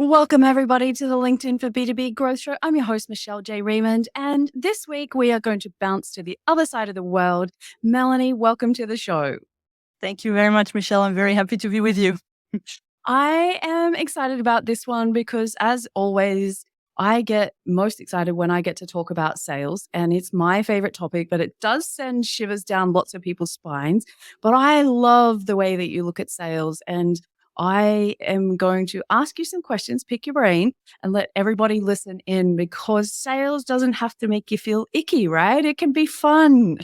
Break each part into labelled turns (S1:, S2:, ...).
S1: Welcome, everybody, to the LinkedIn for B2B Growth Show. I'm your host, Michelle J. Raymond, and this week we are going to bounce to the other side of the world. Mélanie, welcome to the show.
S2: Thank you very much, Michelle. I'm very happy to be with you.
S1: I am excited about this one because, as always, I get most excited when I get to talk about sales, and it's my favorite topic, but it does send shivers down lots of people's spines. But I love the way that you look at sales, and I am going to ask you some questions, pick your brain, and let everybody listen in because sales doesn't have to make you feel icky, right? It can be fun.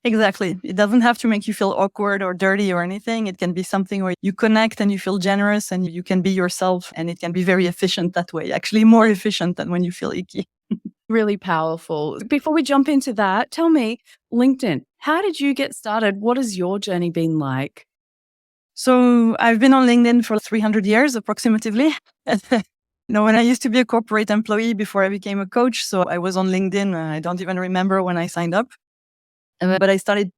S2: Exactly. It doesn't have to make you feel awkward or dirty or anything. It can be something where you connect and you feel generous and you can be yourself, and it can be very efficient that way. Actually, more efficient than when you feel icky.
S1: Really powerful. Before we jump into that, tell me, LinkedIn, how did you get started? What has your journey been like?
S2: So I've been on LinkedIn for 300 years approximately. When I used to be a corporate employee before I became a coach, so I was on LinkedIn. I don't even remember when I signed up. But I started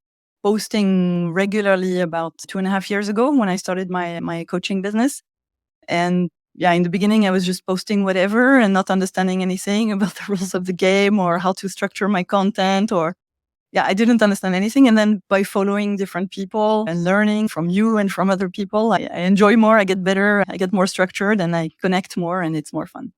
S2: posting regularly about 2.5 years ago when I started my coaching business. And yeah, in the beginning, I was just posting whatever and not understanding anything about the rules of the game or how to structure my content I didn't understand anything. And then by following different people and learning from you and from other people, I enjoy more, I get better, I get more structured and I connect more and it's more fun.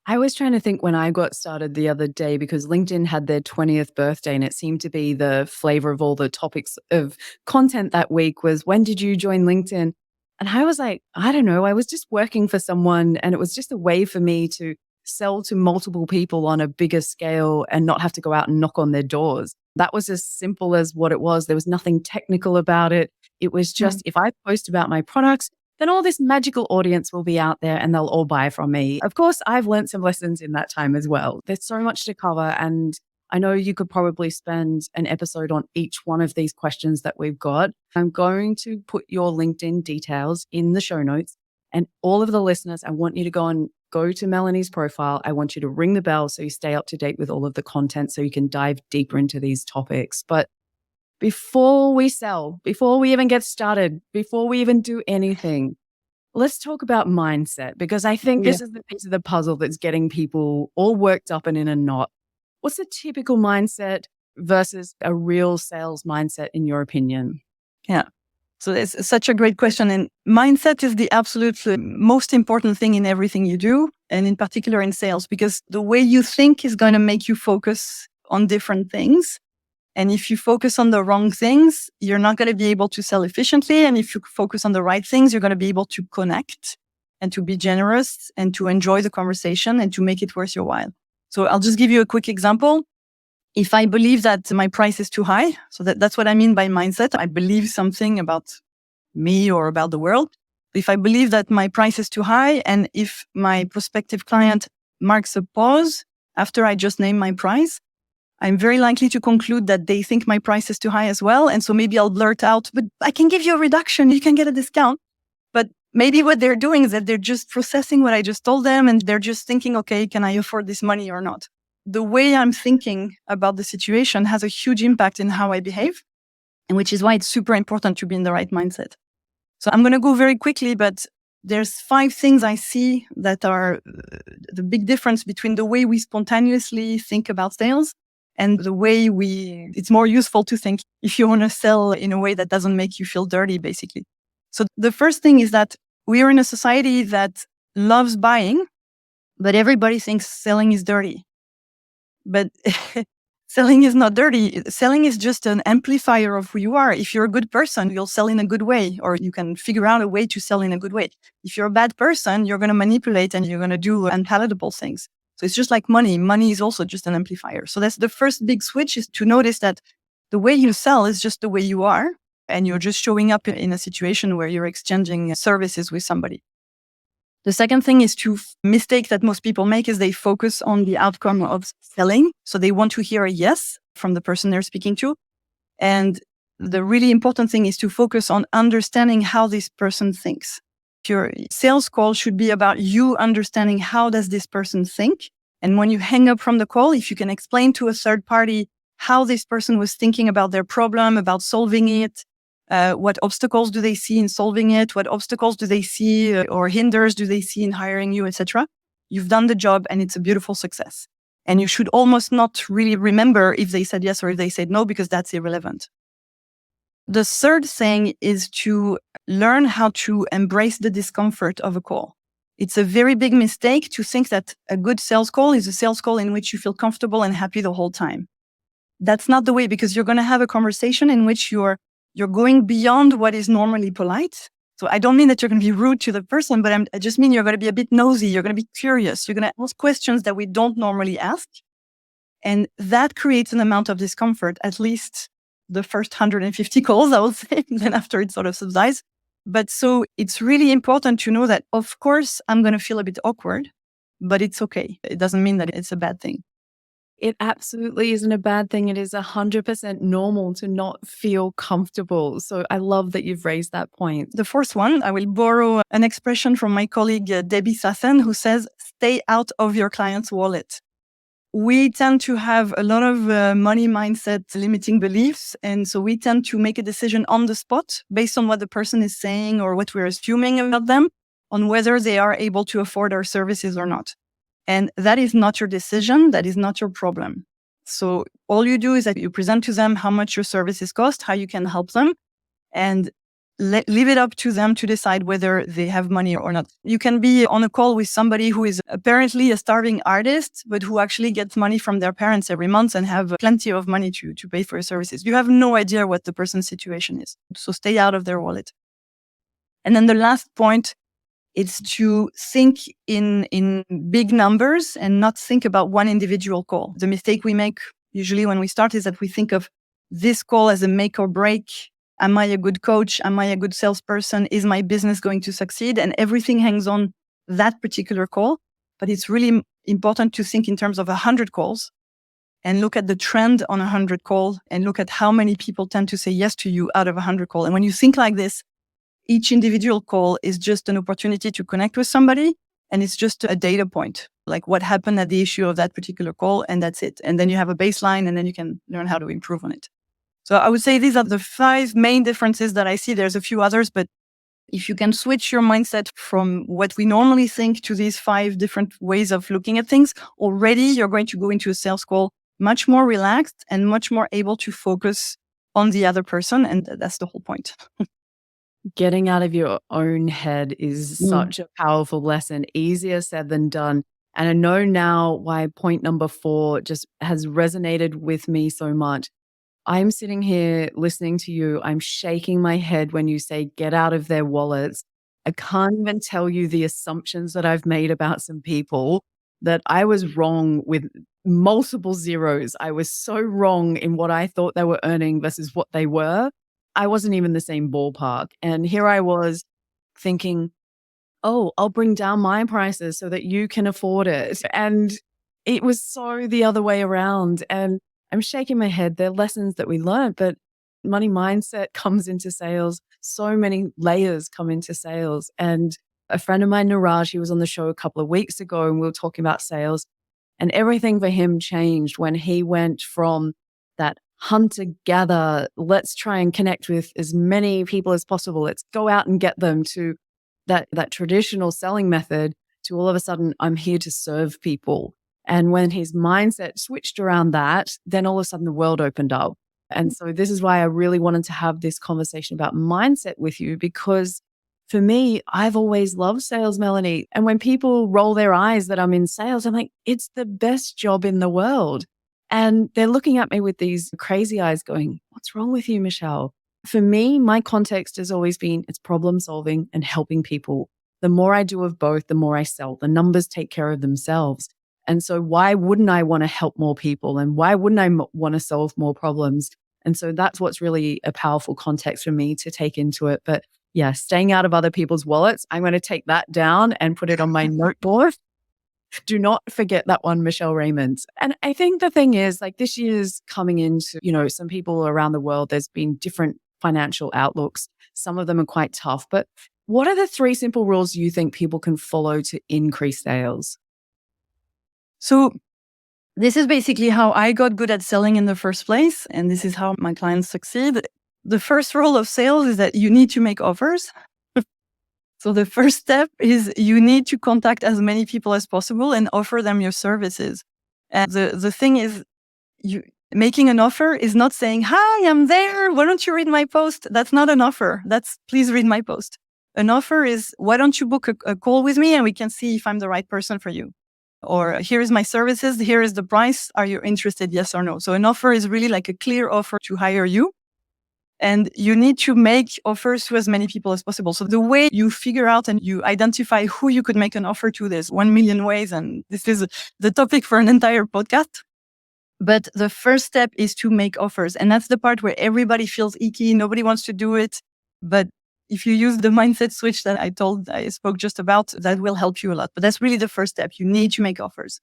S1: I was trying to think when I got started the other day because LinkedIn had their 20th birthday and it seemed to be the flavor of all the topics of content that week was, when did you join LinkedIn? And I was like, I don't know. I was just working for someone and it was just a way for me to sell to multiple people on a bigger scale and not have to go out and knock on their doors. That was as simple as what it was. There was nothing technical about it. It was just if I post about my products, then all this magical audience will be out there and they'll all buy from me. Of course, I've learned some lessons in that time as well. There's so much to cover. And I know you could probably spend an episode on each one of these questions that we've got. I'm going to put your LinkedIn details in the show notes. And all of the listeners, I want you to go to Mélanie's profile. I want you to ring the bell so you stay up to date with all of the content so you can dive deeper into these topics. But before we sell, before we even get started, before we even do anything, let's talk about mindset, because I think this is the piece of the puzzle that's getting people all worked up and in a knot. What's a typical mindset versus a real sales mindset in your opinion?
S2: Yeah. So it's such a great question. And mindset is the absolute most important thing in everything you do, and in particular in sales, because the way you think is going to make you focus on different things. And if you focus on the wrong things, you're not going to be able to sell efficiently. And if you focus on the right things, you're going to be able to connect and to be generous and to enjoy the conversation and to make it worth your while. So I'll just give you a quick example. If I believe that my price is too high, so that's what I mean by mindset. I believe something about me or about the world. If I believe that my price is too high, and if my prospective client marks a pause after I just name my price, I'm very likely to conclude that they think my price is too high as well. And so maybe I'll blurt out, but I can give you a reduction. You can get a discount. But maybe what they're doing is that they're just processing what I just told them. And they're just thinking, okay, can I afford this money or not? The way I'm thinking about the situation has a huge impact in how I behave, and which is why it's super important to be in the right mindset. So I'm going to go very quickly, but there's 5 things I see that are the big difference between the way we spontaneously think about sales and the way it's more useful to think if you want to sell in a way that doesn't make you feel dirty, basically. So the first thing is that we are in a society that loves buying, but everybody thinks selling is dirty. But selling is not dirty. Selling is just an amplifier of who you are. If you're a good person, you'll sell in a good way, or you can figure out a way to sell in a good way. If you're a bad person, you're going to manipulate and you're going to do unpalatable things. So it's just like money. Money is also just an amplifier. So that's the first big switch, is to notice that the way you sell is just the way you are. And you're just showing up in a situation where you're exchanging services with somebody. The second thing is mistake that most people make is they focus on the outcome of selling. So they want to hear a yes from the person they're speaking to. And the really important thing is to focus on understanding how this person thinks. Your sales call should be about you understanding how does this person think. And when you hang up from the call, if you can explain to a third party how this person was thinking about their problem, about solving it, What obstacles do they see in solving it? What obstacles do they see or hinders do they see in hiring you, etc.? You've done the job and it's a beautiful success. And you should almost not really remember if they said yes or if they said no, because that's irrelevant. The third thing is to learn how to embrace the discomfort of a call. It's a very big mistake to think that a good sales call is a sales call in which you feel comfortable and happy the whole time. That's not the way, because you're going to have a conversation in which you're going beyond what is normally polite. So I don't mean that you're going to be rude to the person, but I just mean you're going to be a bit nosy. You're going to be curious. You're going to ask questions that we don't normally ask. And that creates an amount of discomfort, at least the first 150 calls, I would say. Then after it sort of subsides. But so it's really important to know that, of course, I'm going to feel a bit awkward, but it's okay. It doesn't mean that it's a bad thing.
S1: It absolutely isn't a bad thing. It is 100% normal to not feel comfortable. So I love that you've raised that point.
S2: The fourth one, I will borrow an expression from my colleague Debbie Sathen, who says, stay out of your client's wallet. We tend to have a lot of money mindset limiting beliefs. And so we tend to make a decision on the spot based on what the person is saying or what we're assuming about them, on whether they are able to afford our services or not. And that is not your decision. That is not your problem. So all you do is that you present to them how much your services cost, how you can help them, and leave it up to them to decide whether they have money or not. You can be on a call with somebody who is apparently a starving artist, but who actually gets money from their parents every month and have plenty of money to pay for your services. You have no idea what the person's situation is. So stay out of their wallet. And then the last point, it's to think in big numbers and not think about one individual call. The mistake we make usually when we start is that we think of this call as a make or break. Am I a good coach? Am I a good salesperson? Is my business going to succeed? And everything hangs on that particular call. But it's really important to think in terms of 100 calls and look at the trend on 100 calls and look at how many people tend to say yes to you out of 100 calls. And when you think like this, each individual call is just an opportunity to connect with somebody. And it's just a data point, like what happened at the issue of that particular call. And that's it. And then you have a baseline and then you can learn how to improve on it. So I would say these are the 5 main differences that I see. There's a few others, but if you can switch your mindset from what we normally think to these 5 different ways of looking at things, already you're going to go into a sales call much more relaxed and much more able to focus on the other person. And that's the whole point.
S1: Getting out of your own head is such a powerful lesson, easier said than done. And I know now why point number 4 just has resonated with me so much. I'm sitting here listening to you. I'm shaking my head when you say get out of their wallets. I can't even tell you the assumptions that I've made about some people, that I was wrong with multiple zeros. I was so wrong in what I thought they were earning versus what they were. I wasn't even the same ballpark. And here I was thinking, oh, I'll bring down my prices so that you can afford it. And it was so the other way around. And I'm shaking my head. They're lessons that we learned, but money mindset comes into sales. So many layers come into sales. And a friend of mine, Niraj, he was on the show a couple of weeks ago and we were talking about sales, and everything for him changed when he went from that hunter gather, let's try and connect with as many people as possible, let's go out and get them, to that traditional selling method, to all of a sudden, I'm here to serve people. And when his mindset switched around that, then all of a sudden the world opened up. And so this is why I really wanted to have this conversation about mindset with you, because for me, I've always loved sales, Mélanie. And when people roll their eyes that I'm in sales, I'm like, it's the best job in the world. And they're looking at me with these crazy eyes going, what's wrong with you, Michelle? For me, my context has always been it's problem solving and helping people. The more I do of both, the more I sell. The numbers take care of themselves. And so why wouldn't I want to help more people? And why wouldn't I want to solve more problems? And so that's what's really a powerful context for me to take into it. But yeah, staying out of other people's wallets, I'm going to take that down and put it on my notebook. Do not forget that one, Michelle Raymond. And I think the thing is, like, this year's coming into, some people around the world, there's been different financial outlooks. Some of them are quite tough. But what are the 3 simple rules you think people can follow to increase sales?
S2: So this is basically how I got good at selling in the first place. And this is how my clients succeed. The first rule of sales is that you need to make offers. So the first step is you need to contact as many people as possible and offer them your services. And the thing is, making an offer is not saying, "Hi, I'm there. Why don't you read my post?" That's not an offer. That's "Please read my post." An offer is, "Why don't you book a call with me and we can see if I'm the right person for you?" Or, "Here is my services. Here is the price. Are you interested? Yes or no?" So an offer is really like a clear offer to hire you. And you need to make offers to as many people as possible. So the way you figure out and you identify who you could make an offer to, there's 1 million ways. And this is the topic for an entire podcast. But the first step is to make offers. And that's the part where everybody feels icky. Nobody wants to do it. But if you use the mindset switch that I spoke just about, that will help you a lot. But that's really the first step. You need to make offers.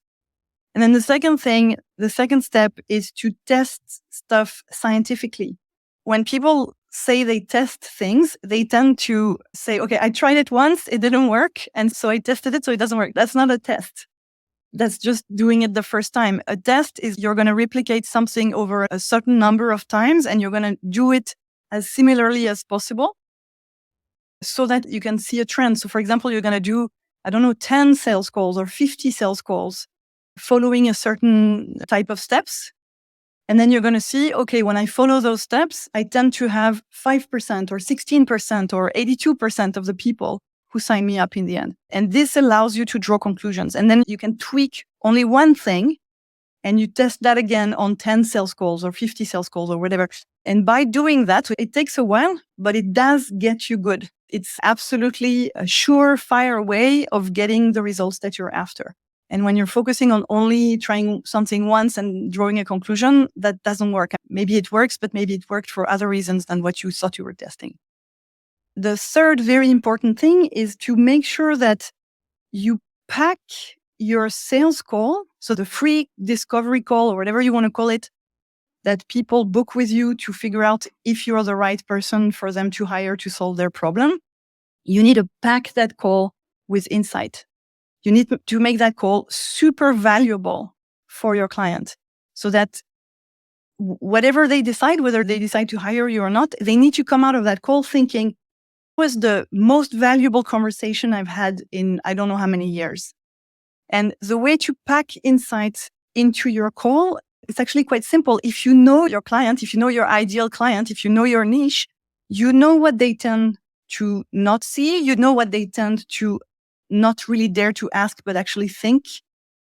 S2: And then the second step is to test stuff scientifically. When people say they test things, they tend to say, "Okay, I tried it once, it didn't work. And so I tested it, so it doesn't work." That's not a test. That's just doing it the first time. A test is you're going to replicate something over a certain number of times and you're going to do it as similarly as possible so that you can see a trend. So for example, you're going to do, 10 sales calls or 50 sales calls following a certain type of steps. And then you're going to see, okay, when I follow those steps, I tend to have 5% or 16% or 82% of the people who sign me up in the end. And this allows you to draw conclusions. And then you can tweak only one thing and you test that again on 10 sales calls or 50 sales calls or whatever. And by doing that, it takes a while, but it does get you good. It's absolutely a surefire way of getting the results that you're after. And when you're focusing on only trying something once and drawing a conclusion, that doesn't work. Maybe it works, but maybe it worked for other reasons than what you thought you were testing. The third very important thing is to make sure that you pack your sales call, so the free discovery call or whatever you want to call it, that people book with you to figure out if you're the right person for them to hire to solve their problem. You need to pack that call with insight. You need to make that call super valuable for your client so that whatever they decide, whether they decide to hire you or not, they need to come out of that call thinking, was the most valuable conversation I've had in I don't know how many years. And the way to pack insights into your call, it's actually quite simple. If you know your client, if you know your ideal client, if you know your niche, you know what they tend to not see, you know what they tend to not really dare to ask, but actually think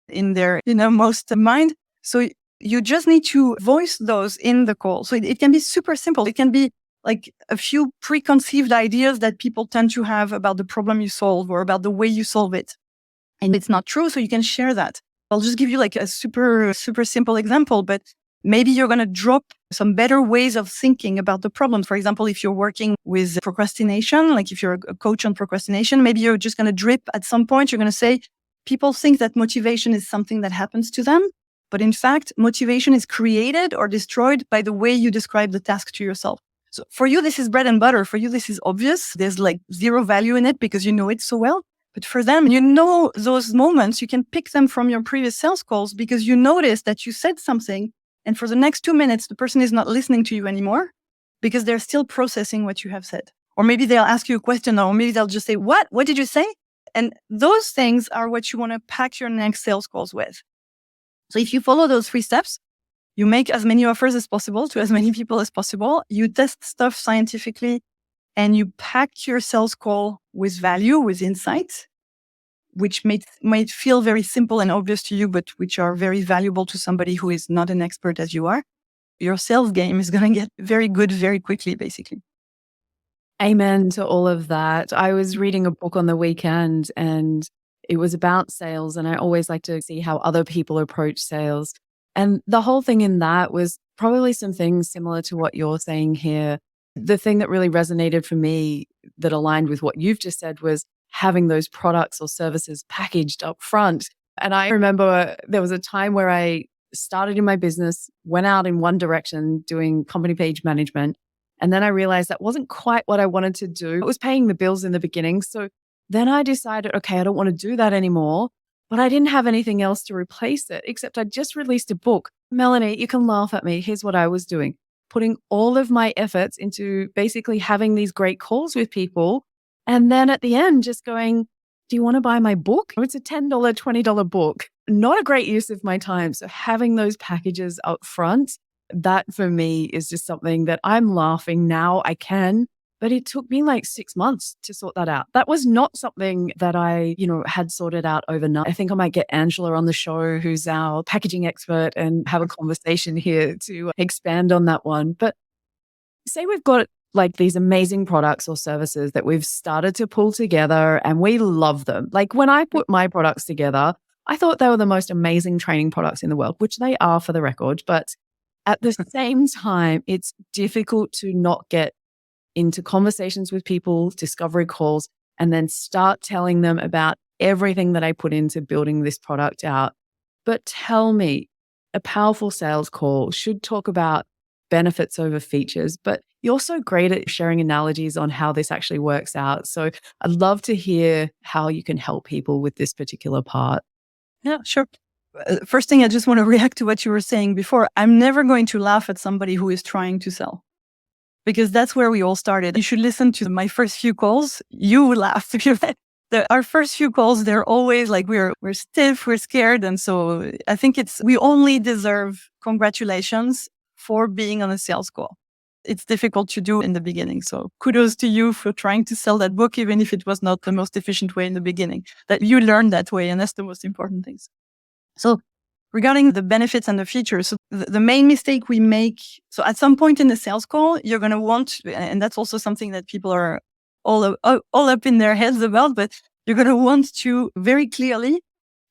S2: in their most mind. So you just need to voice those in the call. So it can be super simple. It can be like a few preconceived ideas that people tend to have about the problem you solve or about the way you solve it. And it's not true. So you can share that. I'll just give you like a super, super simple example, but maybe you're going to drop some better ways of thinking about the problem. For example, if you're working with procrastination, like if you're a coach on procrastination, maybe you're just going to drip at some point. You're going to say, people think that motivation is something that happens to them. But in fact, motivation is created or destroyed by the way you describe the task to yourself. So for you, this is bread and butter. For you, this is obvious. There's like zero value in it because you know it so well. But for them, those moments, you can pick them from your previous sales calls because you notice that you said something. And for the next 2 minutes, the person is not listening to you anymore because they're still processing what you have said. Or maybe they'll ask you a question, or maybe they'll just say, what did you say? And those things are what you want to pack your next sales calls with. So if you follow those 3 steps, you make as many offers as possible to as many people as possible. You test stuff scientifically and you pack your sales call with value, with insight, which might feel very simple and obvious to you, but which are very valuable to somebody who is not an expert as you are. Your sales game is going to get very good very quickly, basically.
S1: Amen to all of that. I was reading a book on the weekend and it was about sales. And I always like to see how other people approach sales. And the whole thing in that was probably some things similar to what you're saying here. The thing that really resonated for me that aligned with what you've just said was having those products or services packaged up front. And I remember there was a time where I started in my business, went out in one direction doing company page management. And then I realized that wasn't quite what I wanted to do. It was paying the bills in the beginning. So then I decided, okay, I don't want to do that anymore. But I didn't have anything else to replace it, except I just released a book. Mélanie, you can laugh at me. Here's what I was doing. putting all of my efforts into basically having these great calls with people. And then at the end, just going, do you want to buy my book? It's a $10, $20 book. Not a great use of my time. So having those packages up front, that for me is just something that I'm laughing now. I can, but it took me like 6 months to sort that out. That was not something that I, had sorted out overnight. I think I might get Angela on the show, who's our packaging expert, and have a conversation here to expand on that one. But say we've got like these amazing products or services that we've started to pull together and we love them. Like when I put my products together, I thought they were the most amazing training products in the world, which they are for the record. But at the same time, it's difficult to not get into conversations with people, discovery calls, and then start telling them about everything that I put into building this product out. But tell me, a powerful sales call should talk about benefits over features, but you're so great at sharing analogies on how this actually works out. So I'd love to hear how you can help people with this particular part.
S2: Yeah, sure. First thing, I just want to react to what you were saying before. I'm never going to laugh at somebody who is trying to sell, because that's where we all started. You should listen to my first few calls. You will laugh. Our first few calls, they're always like, we're stiff, we're scared. And so I think we only deserve congratulations for being on a sales call. It's difficult to do in the beginning. So kudos to you for trying to sell that book, even if it was not the most efficient way in the beginning, that you learned that way. And that's the most important things. So regarding the benefits and the features, so the main mistake we make, so at some point in the sales call, you're going to want, and that's also something that people are all up in their heads about, but you're going to want to very clearly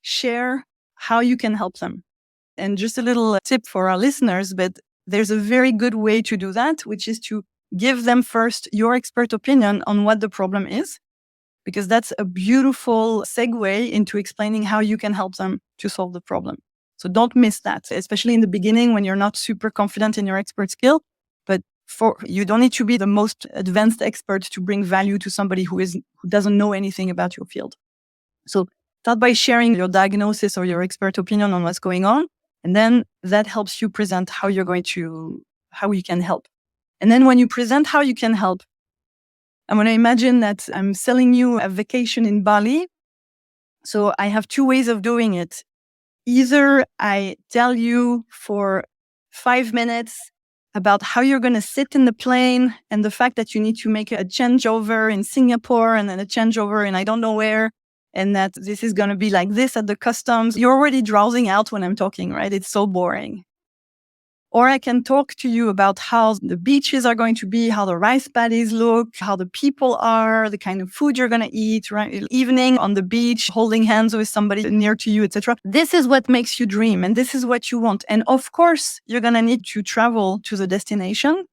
S2: share how you can help them. And just a little tip for our listeners, but there's a very good way to do that, which is to give them first your expert opinion on what the problem is, because that's a beautiful segue into explaining how you can help them to solve the problem. So don't miss that, especially in the beginning when you're not super confident in your expert skill. But you don't need to be the most advanced expert to bring value to somebody who doesn't know anything about your field. So start by sharing your diagnosis or your expert opinion on what's going on. And then that helps you present how you can help. And then when you present how you can help, I'm going to imagine that I'm selling you a vacation in Bali. So I have two ways of doing it. Either I tell you for 5 minutes about how you're going to sit in the plane and the fact that you need to make a changeover in Singapore and then a changeover in I don't know where, and that this is going to be like this at the customs. You're already drowsing out when I'm talking, right? It's so boring. Or I can talk to you about how the beaches are going to be, how the rice paddies look, how the people are, the kind of food you're going to eat, right? Evening on the beach, holding hands with somebody near to you, etc. This is what makes you dream, and this is what you want. And of course, you're going to need to travel to the destination.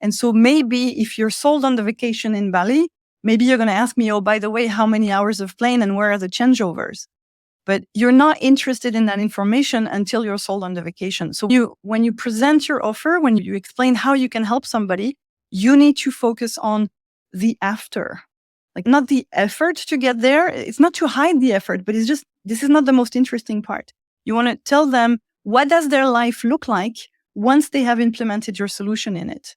S2: And so maybe if you're sold on the vacation in Bali, maybe you're going to ask me, oh, by the way, how many hours of plane and where are the changeovers? But you're not interested in that information until you're sold on the vacation. So when you present your offer, when you explain how you can help somebody, you need to focus on the after, like not the effort to get there. It's not to hide the effort, but it's just, this is not the most interesting part. You want to tell them, what does their life look like once they have implemented your solution in it?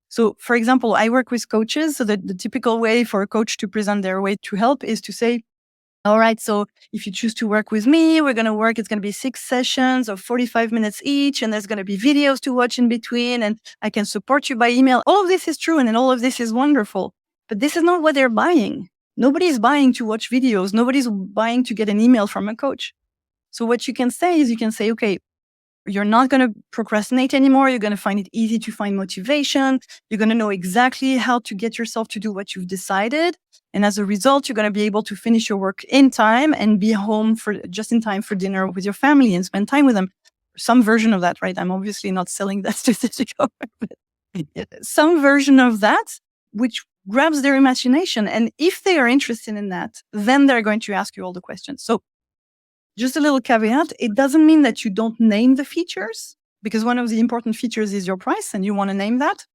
S2: So for example, I work with coaches. So the typical way for a coach to present their way to help is to say, all right, so if you choose to work with me, it's going to be 6 sessions of 45 minutes each, and there's going to be videos to watch in between, and I can support you by email. All of this is true, and then all of this is wonderful. But this is not what they're buying. Nobody's buying to watch videos. Nobody's buying to get an email from a coach. So what you can say is okay, you're not going to procrastinate anymore. You're going to find it easy to find motivation. You're going to know exactly how to get yourself to do what you've decided. And as a result, you're going to be able to finish your work in time and be home just in time for dinner with your family and spend time with them. Some version of that, right? I'm obviously not selling that specific offer, but some version of that, which grabs their imagination. And if they are interested in that, then they're going to ask you all the questions. So just a little caveat, it doesn't mean that you don't name the features, because one of the important features is your price and you want to name that.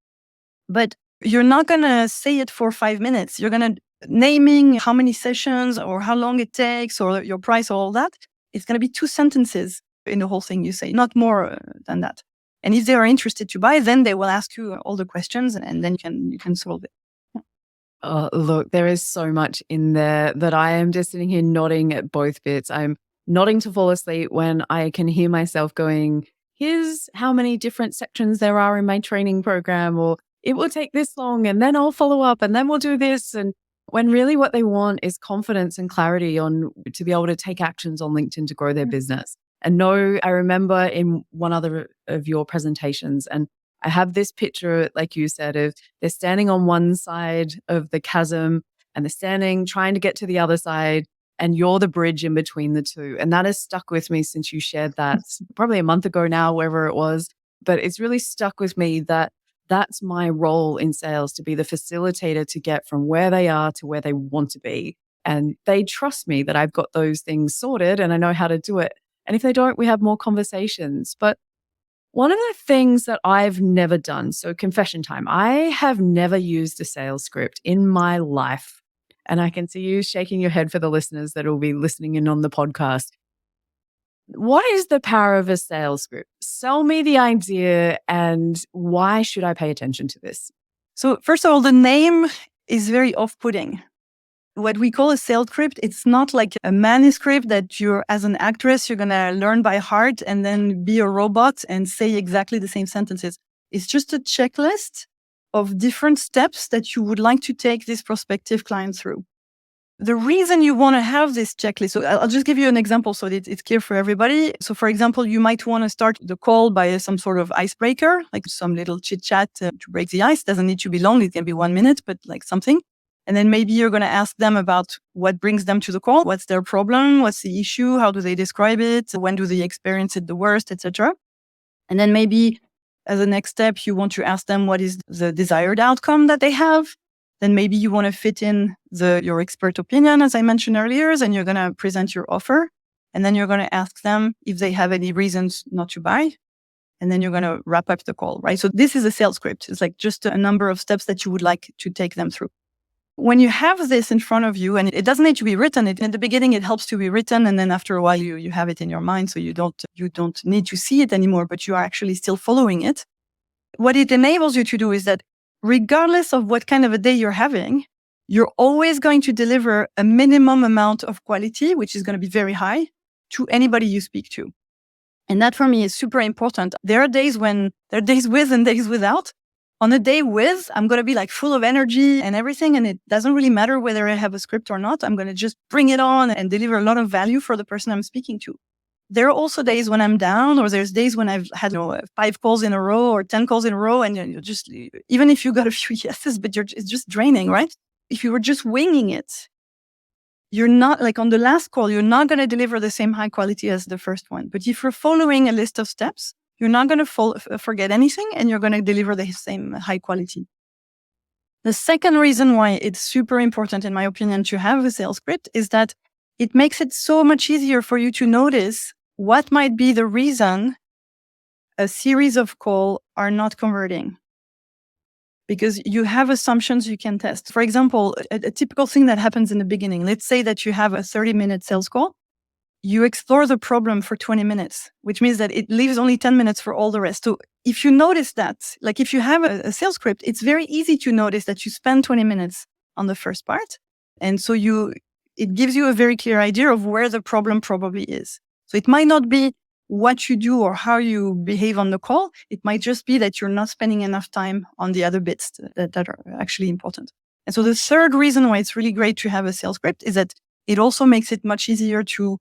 S2: But you're not going to say it for 5 minutes. You're going to naming how many sessions or how long it takes or your price or all that. It's going to be 2 sentences in the whole thing you say, not more than that. And if they are interested to buy, then they will ask you all the questions and then you can solve it.
S1: Oh, look, there is so much in there that I am just sitting here nodding at both bits. I'm nodding to fall asleep when I can hear myself going, here's how many different sections there are in my training program, or it will take this long and then I'll follow up and then we'll do this. And when really what they want is confidence and clarity on to be able to take actions on LinkedIn to grow their business. And no, I remember in one other of your presentations, and I have this picture, like you said, of they're standing on one side of the chasm and they're standing, trying to get to the other side, and you're the bridge in between the two. And that has stuck with me since you shared that probably a month ago now, wherever it was. But it's really stuck with me that that's my role in sales, to be the facilitator to get from where they are to where they want to be. And they trust me that I've got those things sorted and I know how to do it. And if they don't, we have more conversations. But one of the things that I've never done, so confession time, I have never used a sales script in my life. And I can see you shaking your head for the listeners that will be listening in on the podcast. What is the power of a sales script? Sell me the idea, and why should I pay attention to this?
S2: So first of all, the name is very off-putting. What we call a sales script, it's not like a manuscript that you're, as an actress, you're going to learn by heart and then be a robot and say exactly the same sentences. It's just a checklist of different steps that you would like to take this prospective client through. The reason you want to have this checklist, so I'll just give you an example so that it's clear for everybody. So for example, you might want to start the call by some sort of icebreaker, like some little chit chat to break the ice. Doesn't need to be long. It can be 1 minute, but like something. And then maybe you're going to ask them about what brings them to the call. What's their problem? What's the issue? How do they describe it? When do they experience it the worst, etc. And then maybe as a next step, you want to ask them what is the desired outcome that they have. Then maybe you want to fit in your expert opinion, as I mentioned earlier, and you're going to present your offer. And then you're going to ask them if they have any reasons not to buy. And then you're going to wrap up the call, right? So this is a sales script. It's like just a number of steps that you would like to take them through. When you have this in front of you, and it doesn't need to be written, in the beginning, it helps to be written. And then after a while, you have it in your mind. So you don't need to see it anymore, but you are actually still following it. What it enables you to do is that regardless of what kind of a day you're having, you're always going to deliver a minimum amount of quality, which is going to be very high, to anybody you speak to. And that for me is super important. There are days with and days without. On a day with, I'm going to be like full of energy and everything. And it doesn't really matter whether I have a script or not. I'm going to just bring it on and deliver a lot of value for the person I'm speaking to. There are also days when I'm down, or there's days when I've had 5 calls in a row or 10 calls in a row. And you're just, even if you got a few yeses, but it's just draining, right? If you were just winging it, you're not, like on the last call, you're not going to deliver the same high quality as the first one. But if you're following a list of steps, you're not going to forget anything, and you're going to deliver the same high quality. The second reason why it's super important, in my opinion, to have a sales script is that it makes it so much easier for you to notice what might be the reason a series of calls are not converting. Because you have assumptions you can test. For example, a typical thing that happens in the beginning, let's say that you have a 30-minute sales call. You explore the problem for 20 minutes, which means that it leaves only 10 minutes for all the rest. So if you notice that, like if you have a sales script, it's very easy to notice that you spend 20 minutes on the first part. And so it gives you a very clear idea of where the problem probably is. So it might not be what you do or how you behave on the call. It might just be that you're not spending enough time on the other bits that are actually important. And so the third reason why it's really great to have a sales script is that it also makes it much easier to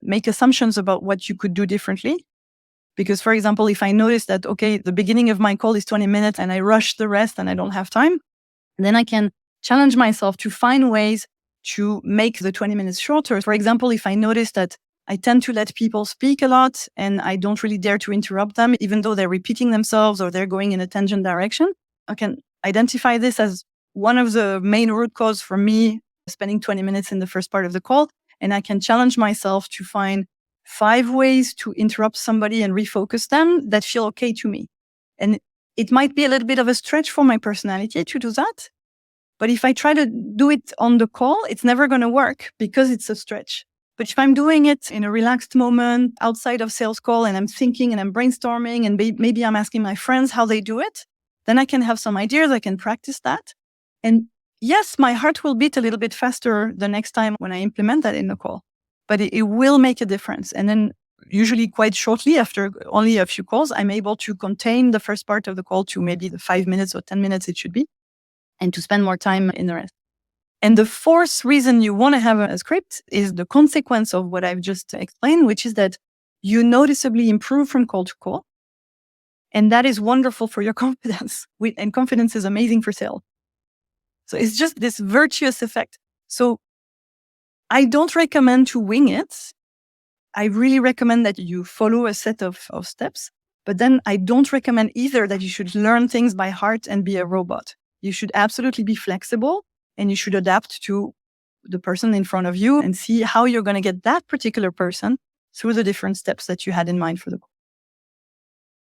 S2: make assumptions about what you could do differently. Because, for example, if I notice that, okay, the beginning of my call is 20 minutes and I rush the rest and I don't have time, then I can challenge myself to find ways to make the 20 minutes shorter. For example, if I notice that I tend to let people speak a lot and I don't really dare to interrupt them, even though they're repeating themselves or they're going in a tangent direction, I can identify this as one of the main root cause for me spending 20 minutes in the first part of the call. And I can challenge myself to find 5 ways to interrupt somebody and refocus them that feel okay to me. And it might be a little bit of a stretch for my personality to do that. But if I try to do it on the call, it's never going to work because it's a stretch. But if I'm doing it in a relaxed moment outside of sales call and I'm thinking and I'm brainstorming and maybe I'm asking my friends how they do it, then I can have some ideas. I can practice that. And yes, my heart will beat a little bit faster the next time when I implement that in the call, but it will make a difference. And then usually quite shortly after only a few calls, I'm able to contain the first part of the call to maybe the 5 minutes or 10 minutes it should be, and to spend more time in the rest. And the fourth reason you want to have a script is the consequence of what I've just explained, which is that you noticeably improve from call to call. And that is wonderful for your confidence. And confidence is amazing for sales. So it's just this virtuous effect. So I don't recommend to wing it. I really recommend that you follow a set of steps. But then I don't recommend either that you should learn things by heart and be a robot. You should absolutely be flexible and you should adapt to the person in front of you and see how you're going to get that particular person through the different steps that you had in mind for the call.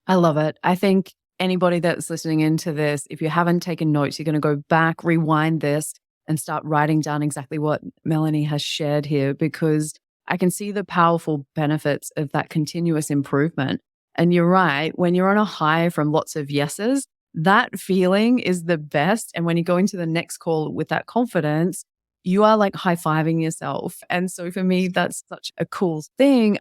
S1: I love it. I think anybody that's listening into this, if you haven't taken notes, you're going to go back, rewind this, and start writing down exactly what Mélanie has shared here, because I can see the powerful benefits of that continuous improvement. And you're right, when you're on a high from lots of yeses, that feeling is the best. And when you go into the next call with that confidence, you are like high-fiving yourself. And so for me, that's such a cool thing.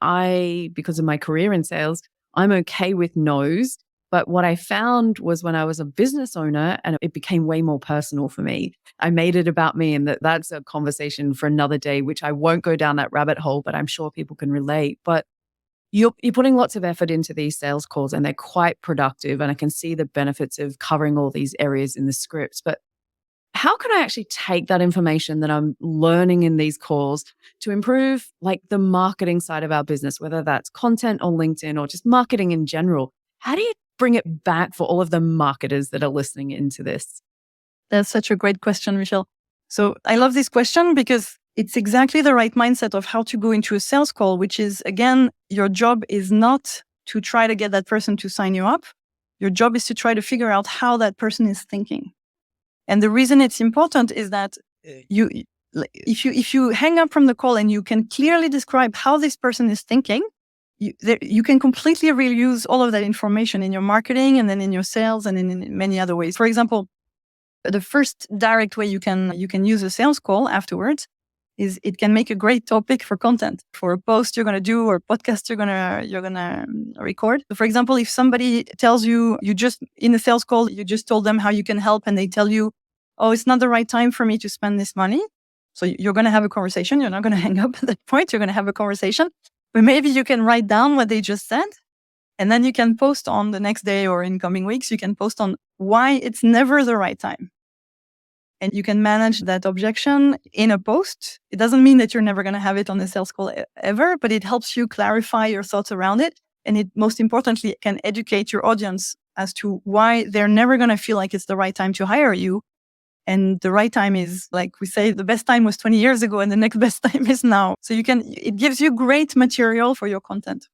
S1: Because of my career in sales, I'm okay with no's. But what I found was when I was a business owner and it became way more personal for me, I made it about me, and that's a conversation for another day, which I won't go down that rabbit hole, but I'm sure people can relate. But you're putting lots of effort into these sales calls and they're quite productive. And I can see the benefits of covering all these areas in the scripts. But how can I actually take that information that I'm learning in these calls to improve like the marketing side of our business, whether that's content on LinkedIn or just marketing in general? How do you bring it back for all of the marketers that are listening into this?
S2: That's such a great question, Michelle. So I love this question because it's exactly the right mindset of how to go into a sales call, which is, again, your job is not to try to get that person to sign you up. Your job is to try to figure out how that person is thinking. And the reason it's important is that if you hang up from the call and you can clearly describe how this person is thinking, you can completely reuse all of that information in your marketing and then in your sales and in many other ways. For example, the first direct way you can use a sales call afterwards is it can make a great topic for content, for a post you're going to do or a podcast you're going to record. So for example, if somebody tells you just in a sales call, you just told them how you can help and they tell you, oh, it's not the right time for me to spend this money. So you're going to have a conversation. You're not going to hang up at that point. You're going to have a conversation. But maybe you can write down what they just said. And then you can post on the next day or in coming weeks, you can post on why it's never the right time. And you can manage that objection in a post. It doesn't mean that you're never going to have it on a sales call ever, but it helps you clarify your thoughts around it. And it, most importantly, can educate your audience as to why they're never going to feel like it's the right time to hire you. And the right time is, like we say, the best time was 20 years ago and the next best time is now. So it gives you great material for your content.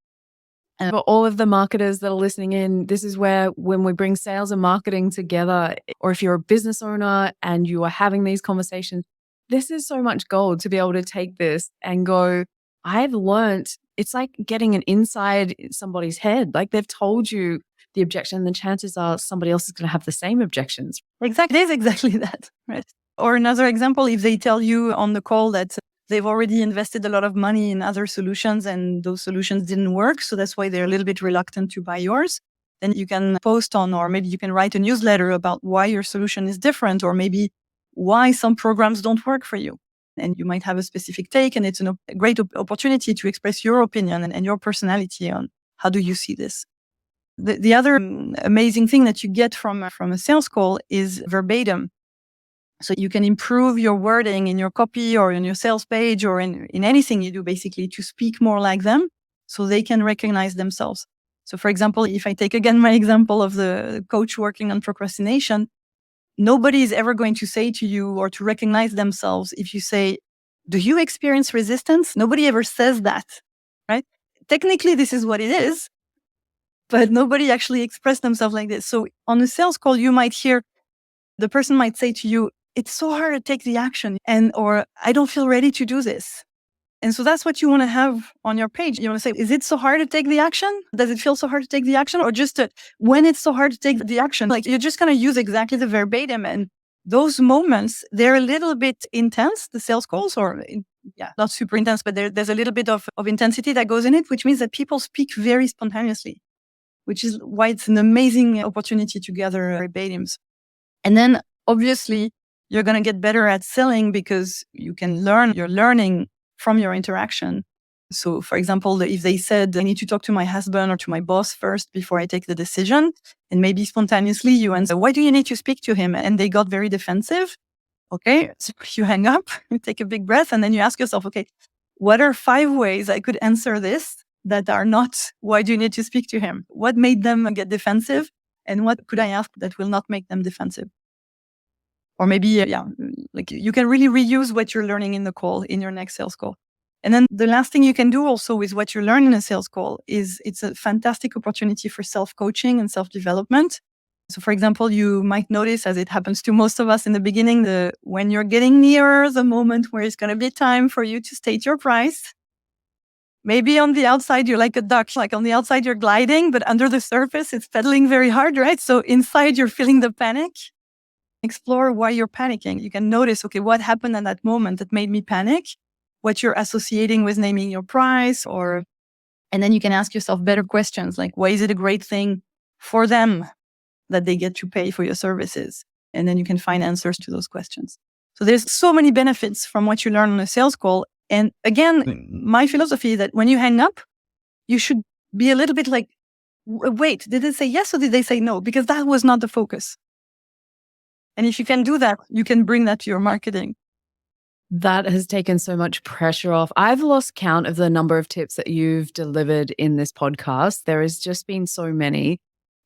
S1: And for all of the marketers that are listening in, this is where when we bring sales and marketing together, or if you're a business owner and you are having these conversations, this is so much gold to be able to take this and go, I've learned, it's like getting an inside somebody's head. Like they've told you the objection, the chances are somebody else is going to have the same objections.
S2: Exactly. It is exactly that. Right. Or another example, if they tell you on the call that they've already invested a lot of money in other solutions and those solutions didn't work, so that's why they're a little bit reluctant to buy yours, then you can post on, or maybe you can write a newsletter about why your solution is different, or maybe why some programs don't work for you. And you might have a specific take, and it's a great opportunity to express your opinion and your personality on how do you see this. The other amazing thing that you get from a sales call is verbatim. So you can improve your wording in your copy or in your sales page or in anything you do, basically, to speak more like them so they can recognize themselves. So for example, if I take again my example of the coach working on procrastination, nobody is ever going to say to you or to recognize themselves if you say, do you experience resistance? Nobody ever says that, right? Technically, this is what it is, but nobody actually expressed themselves like this. So on a sales call, you might hear the person might say to you, it's so hard to take the action, or I don't feel ready to do this. And so that's what you want to have on your page. You want to say, is it so hard to take the action? Does it feel so hard to take the action? Or just when it's so hard to take the action, like you're just going to use exactly the verbatim. And those moments, they're a little bit intense, the sales calls, not super intense, but there's a little bit of intensity that goes in it, which means that people speak very spontaneously, which is why it's an amazing opportunity to gather verbatims. And then obviously you're going to get better at selling because you're learning from your interaction. So for example, if they said, I need to talk to my husband or to my boss first before I take the decision, and maybe spontaneously you answer, why do you need to speak to him? And they got very defensive. Okay. So you hang up, you take a big breath, and then you ask yourself, okay, what are 5 ways I could answer this that are not, why do you need to speak to him? What made them get defensive? And what could I ask that will not make them defensive? Or maybe, like you can really reuse what you're learning in the call in your next sales call. And then the last thing you can do also with what you learn in a sales call is it's a fantastic opportunity for self-coaching and self-development. So for example, you might notice, as it happens to most of us in the beginning, when you're getting nearer the moment where it's going to be time for you to state your price, maybe on the outside, you're like a duck, like on the outside, you're gliding, but under the surface, it's pedaling very hard, right? So inside, you're feeling the panic. Explore why you're panicking. You can notice, okay, what happened at that moment that made me panic, what you're associating with naming your price, and then you can ask yourself better questions like, why is it a great thing for them that they get to pay for your services? And then you can find answers to those questions. So there's so many benefits from what you learn on a sales call. And again, my philosophy is that when you hang up, you should be a little bit like, wait, did they say yes or did they say no? Because that was not the focus. And if you can do that, you can bring that to your marketing.
S1: That has taken so much pressure off. I've lost count of the number of tips that you've delivered in this podcast. There has just been so many.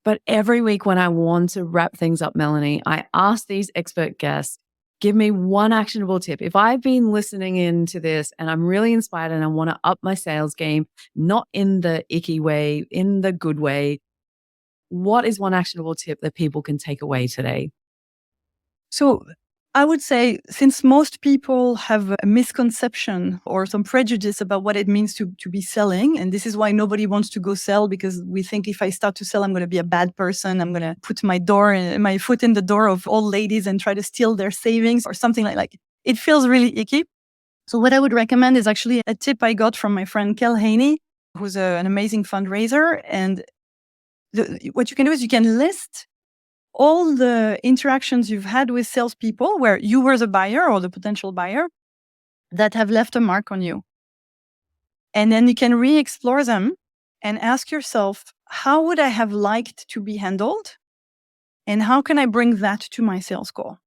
S1: But every week when I want to wrap things up, Mélanie, I ask these expert guests, give me one actionable tip. If I've been listening into this and I'm really inspired and I want to up my sales game, not in the icky way, in the good way, what is one actionable tip that people can take away today?
S2: So I would say, since most people have a misconception or some prejudice about what it means to be selling, and this is why nobody wants to go sell, because we think if I start to sell, I'm going to be a bad person. I'm going to put my foot in the door of old ladies and try to steal their savings or something like that. It feels really icky. So what I would recommend is actually a tip I got from my friend Kel Haney, who's an amazing fundraiser. And what you can do is you can list all the interactions you've had with salespeople where you were the buyer or the potential buyer that have left a mark on you. And then you can re-explore them and ask yourself, how would I have liked to be handled? And how can I bring that to my sales call?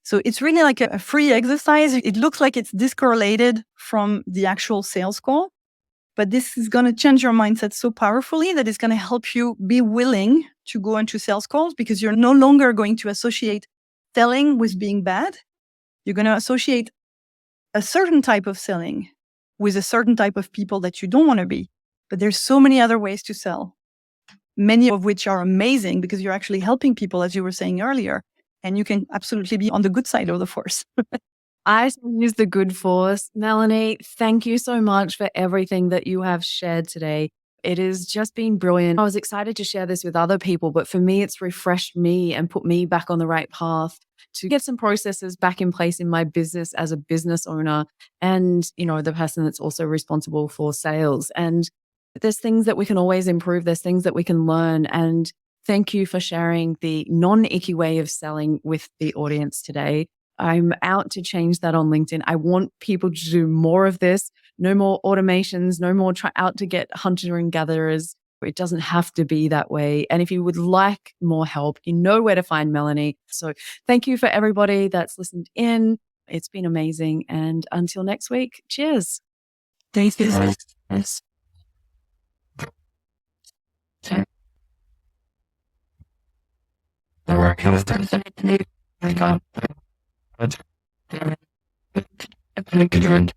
S2: So it's really like a free exercise. It looks like it's discorrelated from the actual sales call, but this is going to change your mindset so powerfully that it's going to help you be willing to go into sales calls, because you're no longer going to associate selling with being bad. You're going to associate a certain type of selling with a certain type of people that you don't want to be. But there's so many other ways to sell, many of which are amazing because you're actually helping people, as you were saying earlier, and you can absolutely be on the good side of the force.
S1: I use the good force. Mélanie, thank you so much for everything that you have shared today. It has just been brilliant. I was excited to share this with other people, but for me, it's refreshed me and put me back on the right path to get some processes back in place in my business as a business owner and, the person that's also responsible for sales. And there's things that we can always improve. There's things that we can learn. And thank you for sharing the non-icky way of selling with the audience today. I'm out to change that on LinkedIn. I want people to do more of this. No more automations, no more out to get hunter and gatherers. It doesn't have to be that way. And if you would like more help, you know where to find Mélanie. So thank you for everybody that's listened in. It's been amazing. And until next week, cheers.
S2: Thank you. Yes.